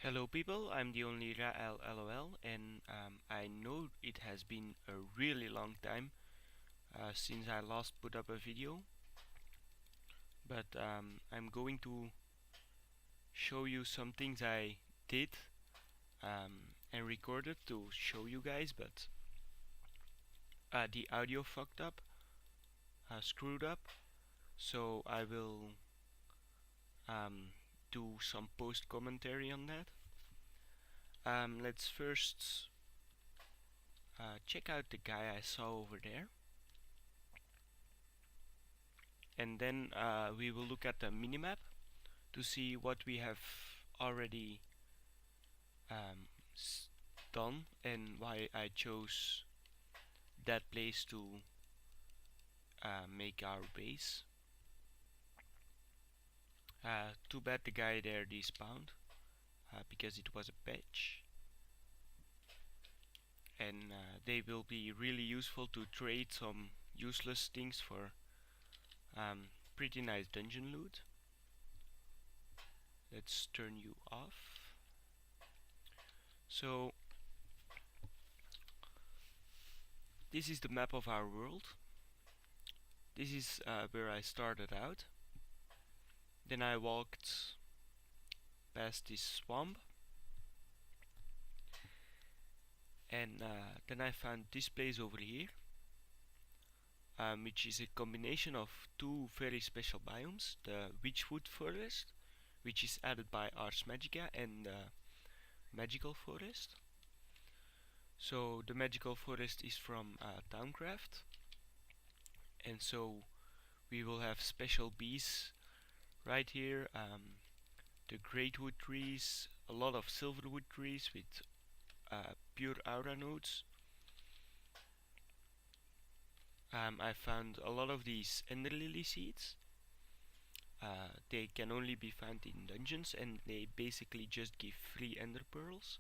Hello people, I'm the only Rael LOL and I know it has been a really long time since I last put up a video, but I'm going to show you some things I did and recorded to show you guys, but the audio fucked up, screwed up, so I will um, do some post commentary on that. Let's first check out the guy I saw over there. And then we will look at the minimap to see what we have already um, done and why I chose that place to make our base. Too bad the guy there despawned because it was a patch, and they will be really useful to trade some useless things for pretty nice dungeon loot. Let's turn you off. So this is the map of our world. This is where I started out. Then I walked past this swamp, and then I found this place over here, which is a combination of two very special biomes: the Witchwood Forest, which is added by Ars Magica, and the Magical Forest. So the Magical Forest is from Towncraft, and so we will have special bees right here. The Greatwood trees, a lot of Silverwood trees with pure aura nodes. I found a lot of these Ender Lily seeds. They can only be found in dungeons, and they basically just give free Ender Pearls.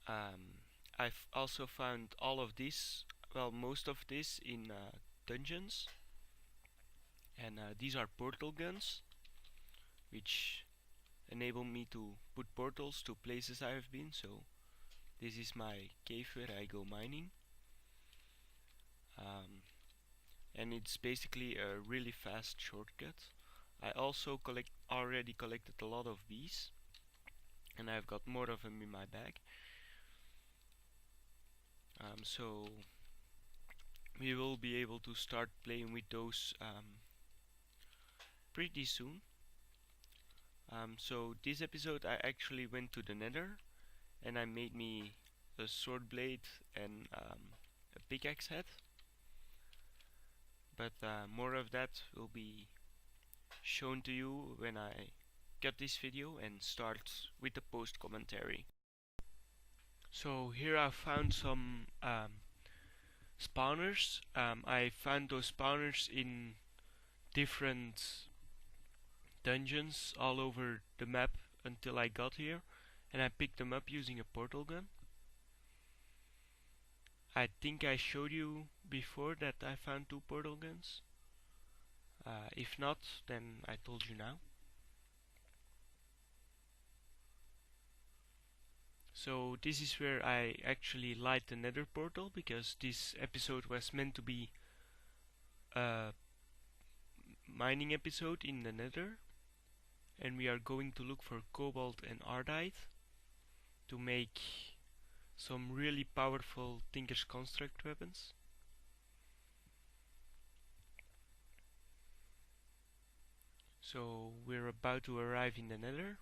I've also found all of this, well, most of this in dungeons, and these are portal guns, which enable me to put portals to places I have been. So this is my cave where I go mining, and it's basically a really fast shortcut. I also already collected a lot of bees, and I've got more of them in my bag. So we will be able to start playing with those pretty soon. So this episode I actually went to the Nether, and I made me a sword blade and a pickaxe head. But more of that will be shown to you when I cut this video and start with the post commentary. So here I found some spawners. I found those spawners in different dungeons all over the map until I got here, and I picked them up using a portal gun. I think I showed you before that I found two portal guns. If not, then I told you now. So this is where I actually light the Nether portal, because this episode was meant to be a mining episode in the Nether, and we are going to look for cobalt and ardite to make some really powerful Tinker's Construct weapons. So we're about to arrive in the Nether.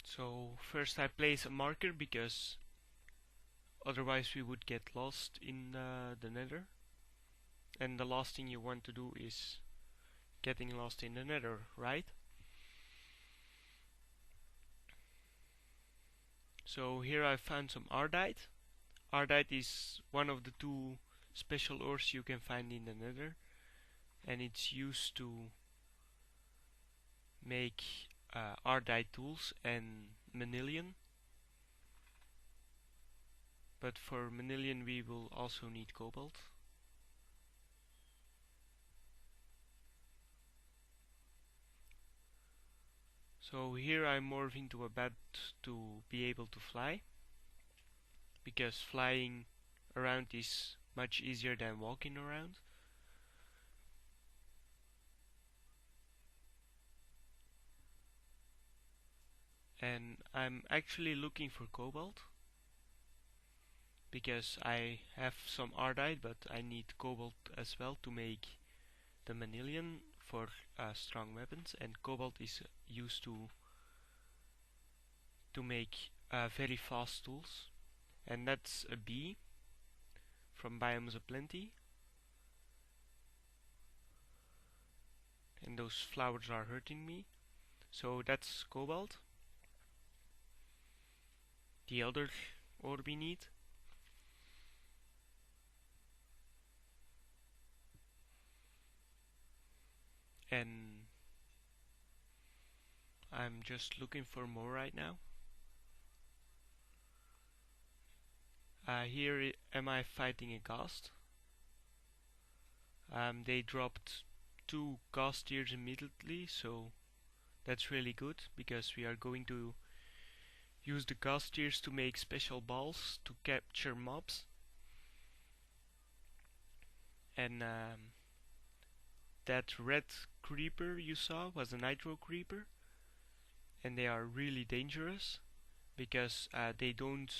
So first I place a marker, because otherwise we would get lost in the Nether, and the last thing you want to do is getting lost in the Nether, right? So here I found some ardite. Ardite is one of the two special ores you can find in the Nether, and it's used to make Ardite tools and Manilian. But for Manilian we will also need cobalt. So here I morph into a bat to be able to fly, because flying around is much easier than walking around. And I'm actually looking for cobalt, because I have some Ardite, but I need cobalt as well to make the Manilian for strong weapons, and cobalt is used to make very fast tools. And that's a bee from Biomes of Plenty, and those flowers are hurting me. So that's cobalt. The other ore we need. And I'm just looking for more right now. Here am I fighting a ghost. They dropped 2 ghost tiers immediately, so that's really good, because we are going to use the ghost tiers to make special balls to capture mobs. And that red creeper you saw was a nitro creeper, and they are really dangerous because they don't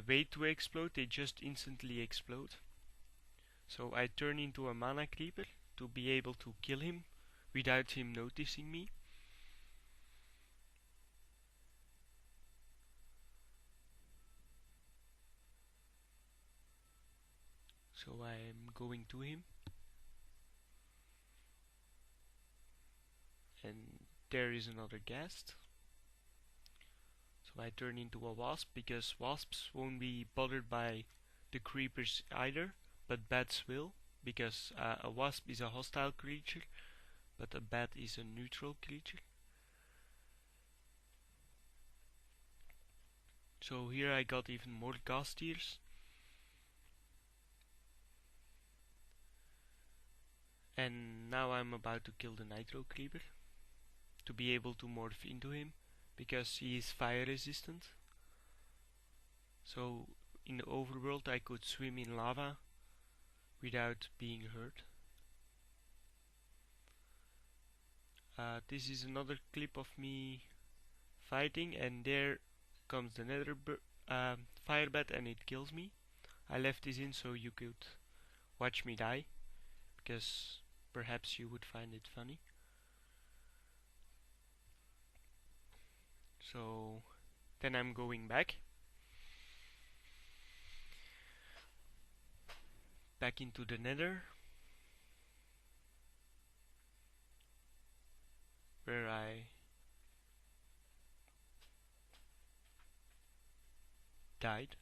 wait to explode, they just instantly explode. So I turn into a mana creeper to be able to kill him without him noticing me. So I'm going to him, and there is another ghast. So I turn into a wasp, because wasps won't be bothered by the creepers either, but bats will, because a wasp is a hostile creature, but a bat is a neutral creature. So here I got even more ghast tiers. And now I'm about to kill the nitro creeper to be able to morph into him, because he is fire resistant. So in the overworld I could swim in lava without being hurt. This is another clip of me fighting, and there comes the nether fire bat, and it kills me. I left this in so you could watch me die, because perhaps you would find it funny. So then I'm going back into the nether, where I died.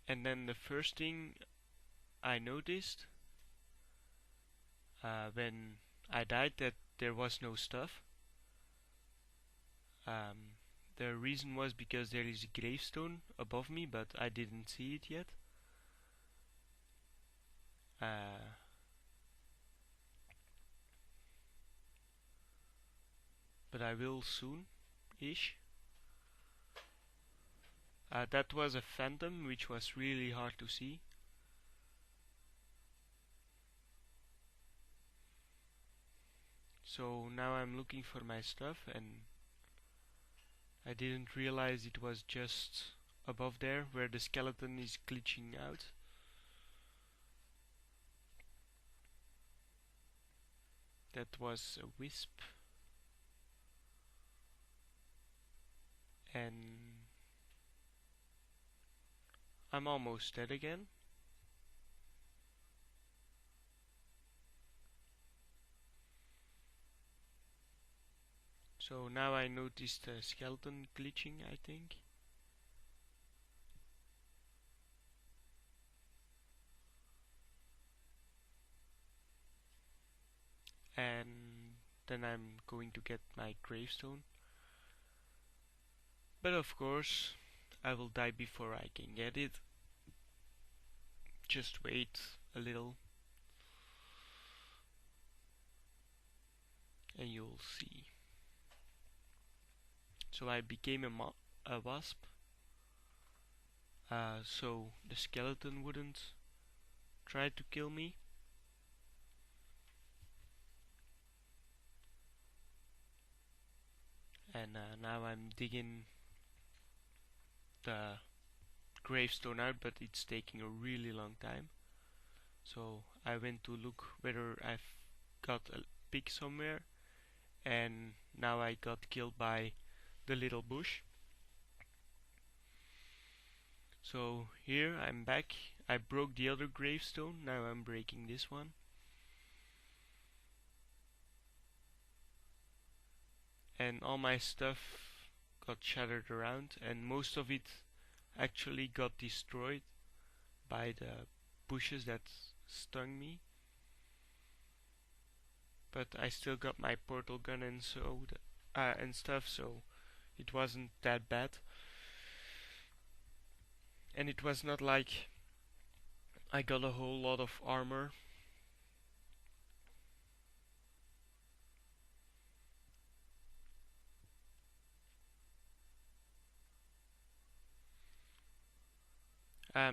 And then the first thing I noticed when I died, that there was no stuff. The reason was because there is a gravestone above me, but I didn't see it yet. But I will soon-ish. That was a phantom, which was really hard to see. So now I'm looking for my stuff, and I didn't realize it was just above there where the skeleton is glitching out. That was a wisp. And I'm almost dead again. So now I noticed a skeleton glitching, I think. and then I'm going to get my gravestone. But of course, I will die before I can get it. Just wait a little and you'll see. So I became a wasp, so the skeleton wouldn't try to kill me. And now I'm digging the gravestone out, but it's taking a really long time. So I went to look whether I've got a pig somewhere, and now I got killed by the little bush. So here I'm back. I broke the other gravestone, now I'm breaking this one. And all my stuff got shattered around, and most of it actually got destroyed by the bushes that stung me. But I still got my portal gun and and stuff, so it wasn't that bad. And it was not like I got a whole lot of armor.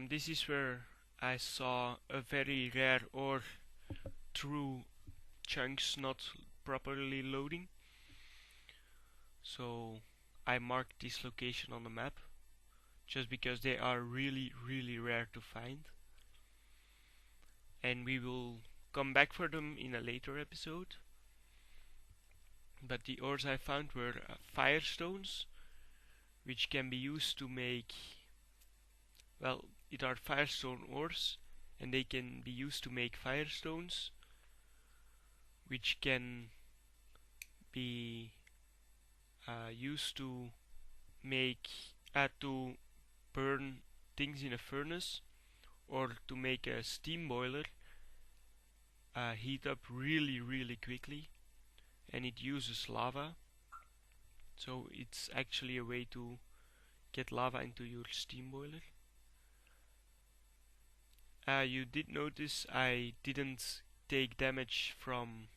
This is where I saw a very rare ore through chunks not properly loading. So I marked this location on the map just because they are really rare to find. And we will come back for them in a later episode. But the ores I found were firestones, which can be used to make, well, it are firestone ores, and they can be used to make firestones, which can be used to make to burn things in a furnace, or to make a steam boiler heat up really quickly, and it uses lava. So it's actually a way to get lava into your steam boiler. You did notice I didn't take damage from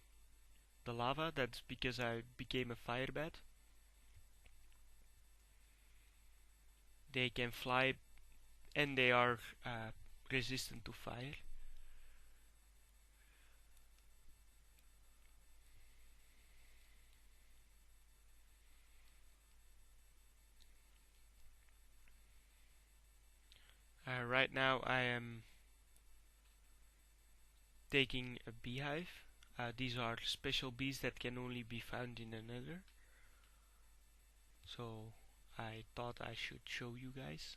the lava. That's because I became a firebat. They can fly and they are resistant to fire. Right now I am taking a beehive. These are special bees that can only be found in the nether. So I thought I should show you guys.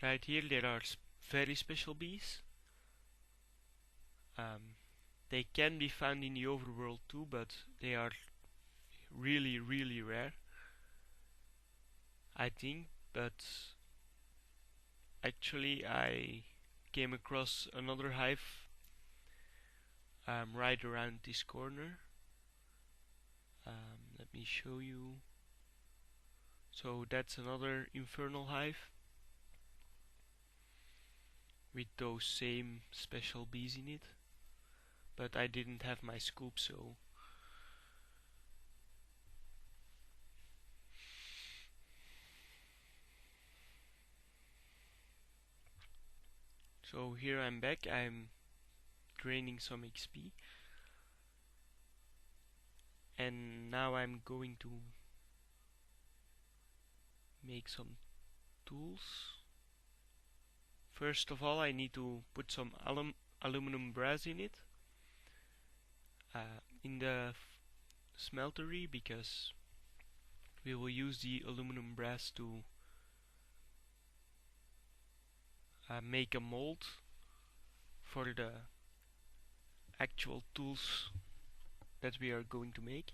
Right here there are very special bees. They can be found in the overworld too, but they are really rare, I think. But actually I came across another hive right around this corner. Let me show you. So that's another infernal hive with those same special bees in it, but I didn't have my scoop, so here I'm back. I'm draining some XP, and now I'm going to make some tools. First of all, I need to put some aluminum brass in it, in the smeltery, because we will use the aluminum brass to make a mold for the actual tools that we are going to make.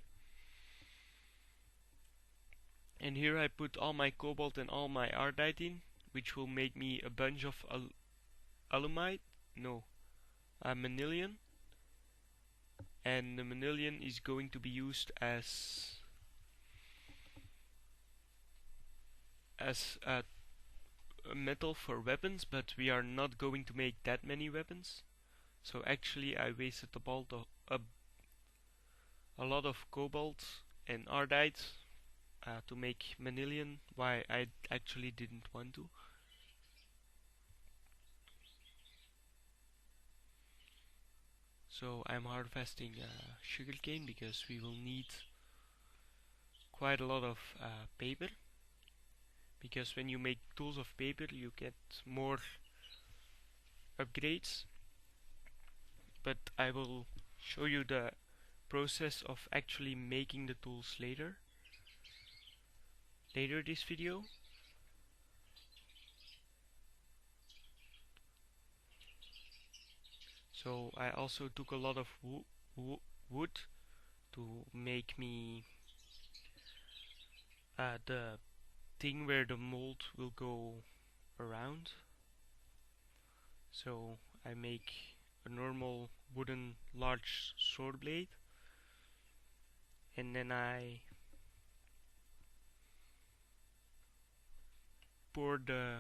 And here I put all my cobalt and all my ardite in, which will make me a bunch of alumite, no, manilion. And the manilion is going to be used as a metal for weapons, but we are not going to make that many weapons. So actually I wasted a lot of cobalt and ardite to make manilion, why I actually didn't want to. So I'm harvesting sugarcane because we will need quite a lot of paper, because when you make tools of paper you get more upgrades, but I will show you the process of actually making the tools later this video. So I also took a lot of wood to make me the thing where the mold will go around. So I make a normal wooden large sword blade, and then I pour the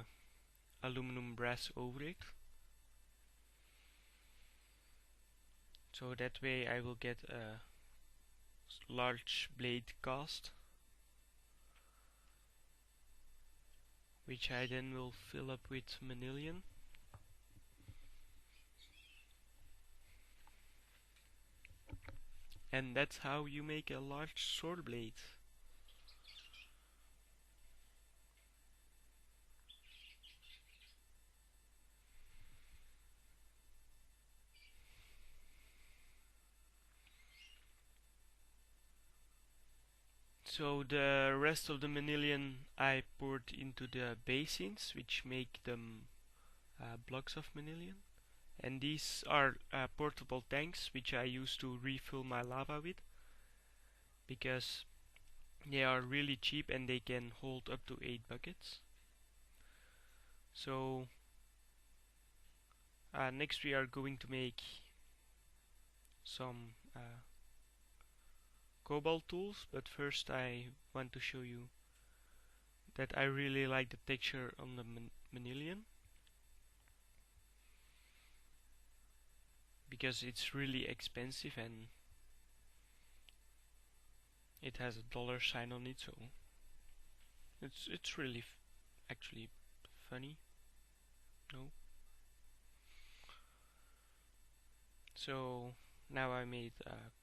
aluminum brass over it, so that way I will get a large blade cast, which I then will fill up with manilion. And that's how you make a large sword blade. So the rest of the manilion I poured into the basins, which make them blocks of manilion. And these are portable tanks, which I use to refill my lava with, because they are really cheap and they can hold up to 8 buckets. So next we are going to make some cobalt tools, but first I want to show you that I really like the texture on the manilion, because it's really expensive and it has a dollar sign on it, so it's really actually funny. No. So now I made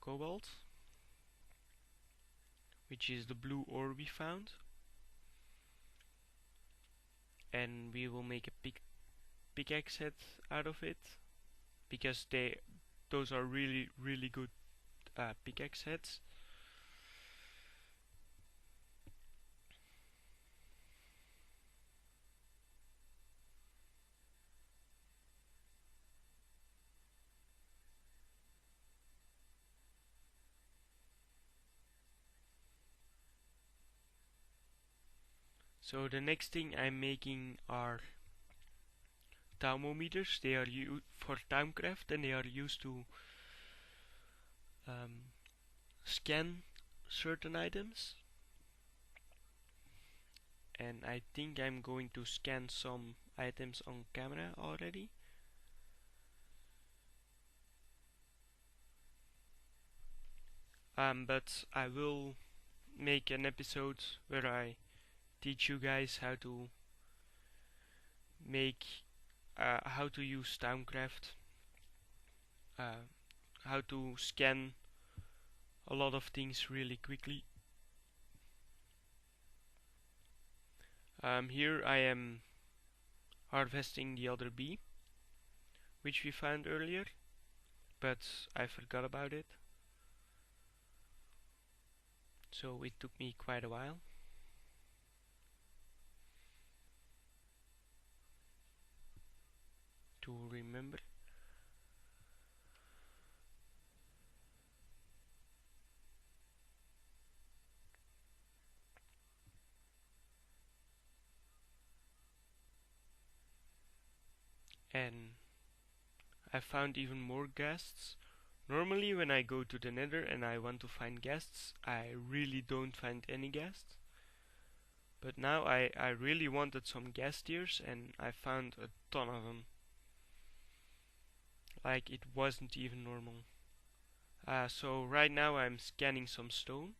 cobalt, which is the blue ore we found, and we will make a pickaxe set out of it, because those are really good pickaxe sets. So the next thing I'm making are thermometers. They are used for timecraft, and they are used to scan certain items. And I think I'm going to scan some items on camera already. But I will make an episode where I teach you guys how to make how to use Timecraft, how to scan a lot of things really quickly. Here I am harvesting the other bee, which we found earlier, but I forgot about it, so it took me quite a while. To remember. and I found even more ghasts. Normally when I go to the nether and I want to find ghasts, I really don't find any ghasts. But now I really wanted some ghast tears and I found a ton of them. Like it wasn't even normal. So right now I'm scanning some stone.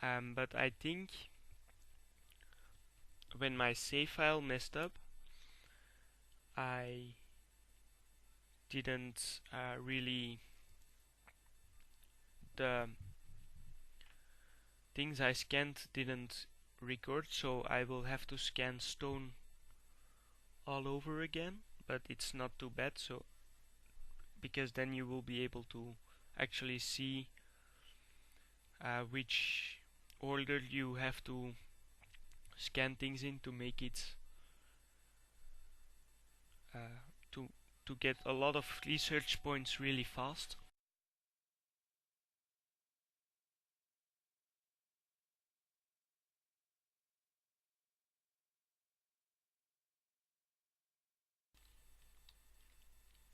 But I think when my save file messed up, I didn't really the things I scanned didn't record, so I will have to scan stone all over again, but it's not too bad, so because then you will be able to actually see which order you have to scan things in to make it uh, to to get a lot of research points really fast.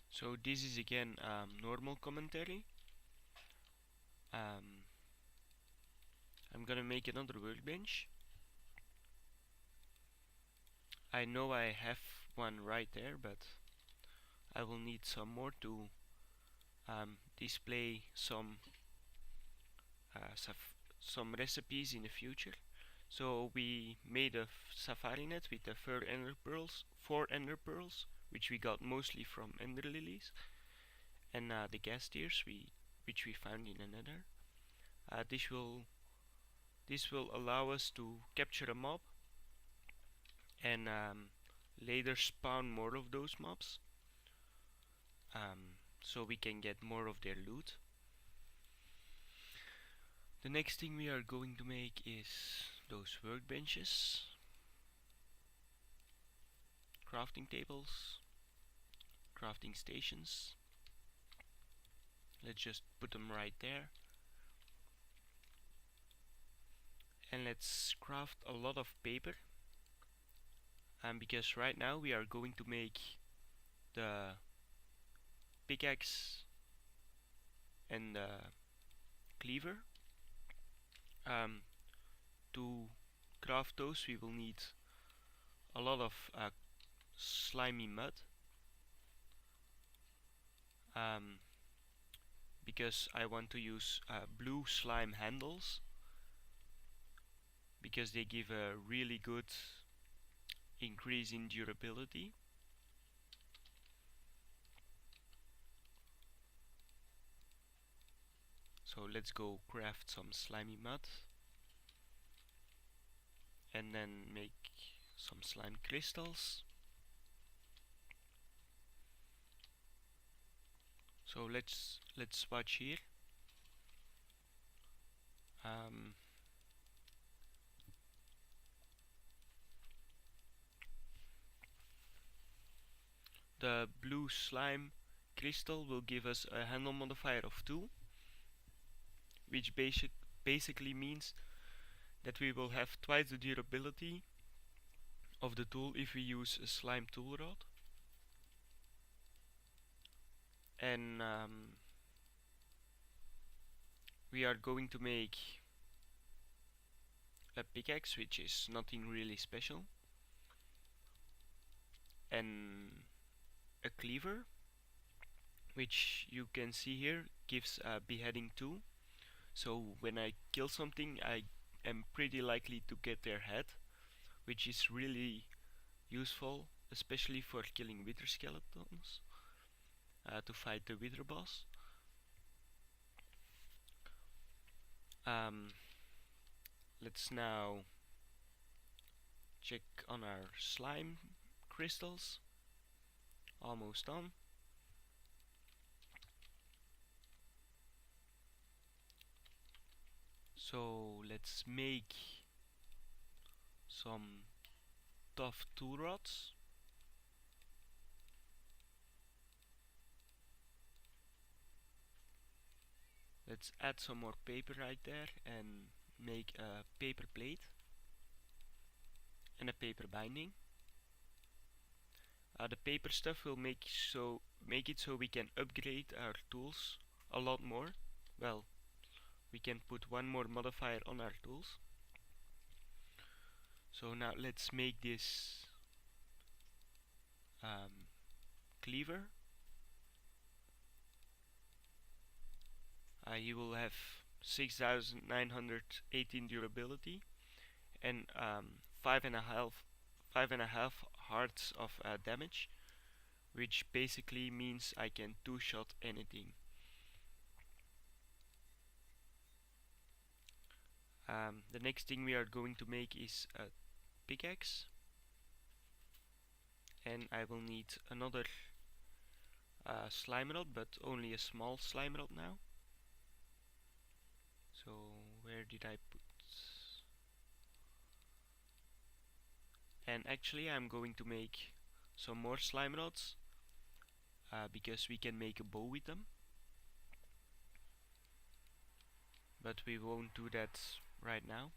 So this is again normal commentary. Um, I'm gonna make another workbench. I know I have one right there, but I will need some more to display some recipes in the future. So we made a safari net with the four ender pearls, which we got mostly from ender lilies, and the gas tears which we found in another. Uh, this will this will allow us to capture a mob and later spawn more of those mobs, so we can get more of their loot. The next thing we are going to make is those workbenches, crafting tables, crafting stations. Let's just put them right there. And let's craft a lot of paper. Because right now we are going to make the pickaxe and the cleaver. To craft those we will need a lot of slimy mud. Because I want to use blue slime handles because they give a really good increase in durability. So let's go craft some slimy mud and then make some slime crystals. So let's watch here. The blue slime crystal will give us a handle modifier of 2, which basically means that we will have twice the durability of the tool if we use a slime tool rod. And we are going to make a pickaxe, which is nothing really special, and a cleaver, which you can see here gives a beheading 2. So when I kill something, I am pretty likely to get their head, which is really useful, especially for killing wither skeletons, to fight the wither boss. Let's now check on our slime crystals. Almost done. So let's make some tough tool rods. Let's add some more paper right there and make a paper plate and a paper binding. The paper stuff will make it so we can upgrade our tools a lot more. Well, we can put one more modifier on our tools. So now let's make this cleaver. He will have 6,918 durability and 5.5 hearts of damage, which basically means I can two-shot anything. The next thing we are going to make is a pickaxe, and I will need another slime rod, but only a small slime rod now. So where did I put? And actually I'm going to make some more slime rods because we can make a bow with them. But we won't do that right now.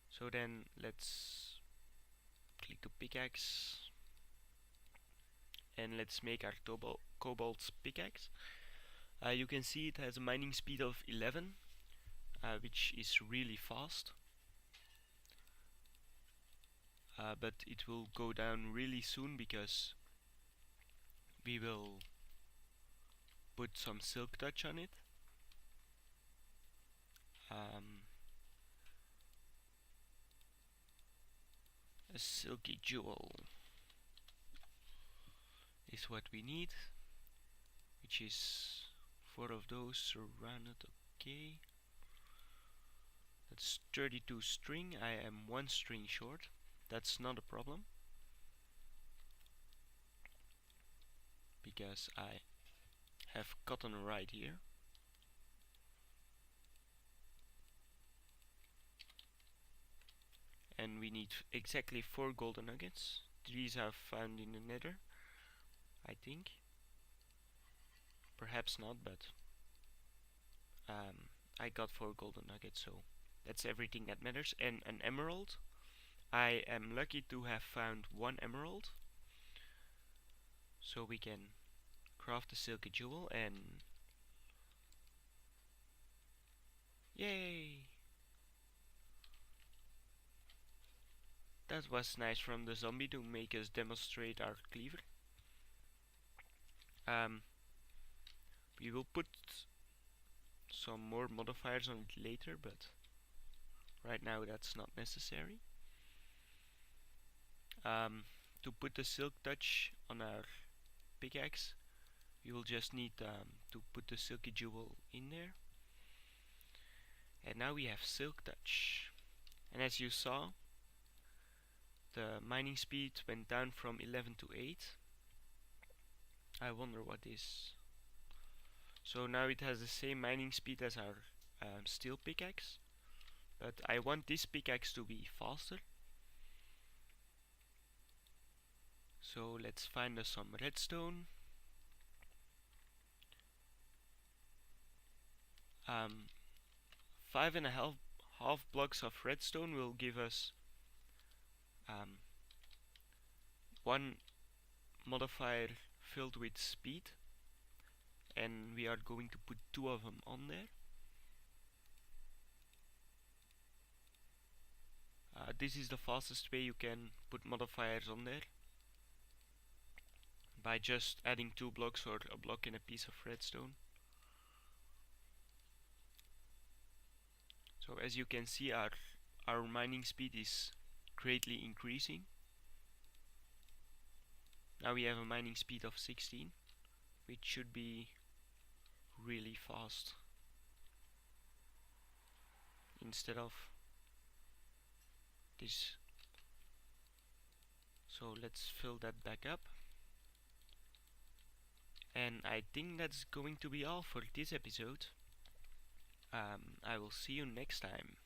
So then let's click a pickaxe and let's make our cobalt pickaxe. You can see it has a mining speed of 11, which is really fast. But it will go down really soon because we will put some silk touch on it. A silky jewel is what we need, which is 4 of those surrounded. Okay, that's 32 string. I am 1 string short. That's not a problem because I have cotton right here. And we need exactly 4 golden nuggets. These are found in the nether, I think. Perhaps not, but I got 4 golden nuggets, so that's everything that matters. And an emerald. I am lucky to have found 1 emerald, so we can craft the silky jewel and yay! That was nice from the zombie to make us demonstrate our cleaver. We will put some more modifiers on it later, but right now that's not necessary. To put the silk touch on our pickaxe, we will just need to put the silky jewel in there. And now we have silk touch. And as you saw, the mining speed went down from 11 to 8. I wonder what is. So now it has the same mining speed as our steel pickaxe, but I want this pickaxe to be faster. So let's find us some redstone. 5.5 blocks of redstone will give us 1 modifier filled with speed, and we are going to put 2 of them on there. This is the fastest way you can put modifiers on there, by just adding 2 blocks or a block in a piece of redstone. So as you can see, our mining speed is greatly increasing. Now we have a mining speed of 16, which should be really fast instead of this. So let's fill that back up. And I think that's going to be all for this episode. I will see you next time.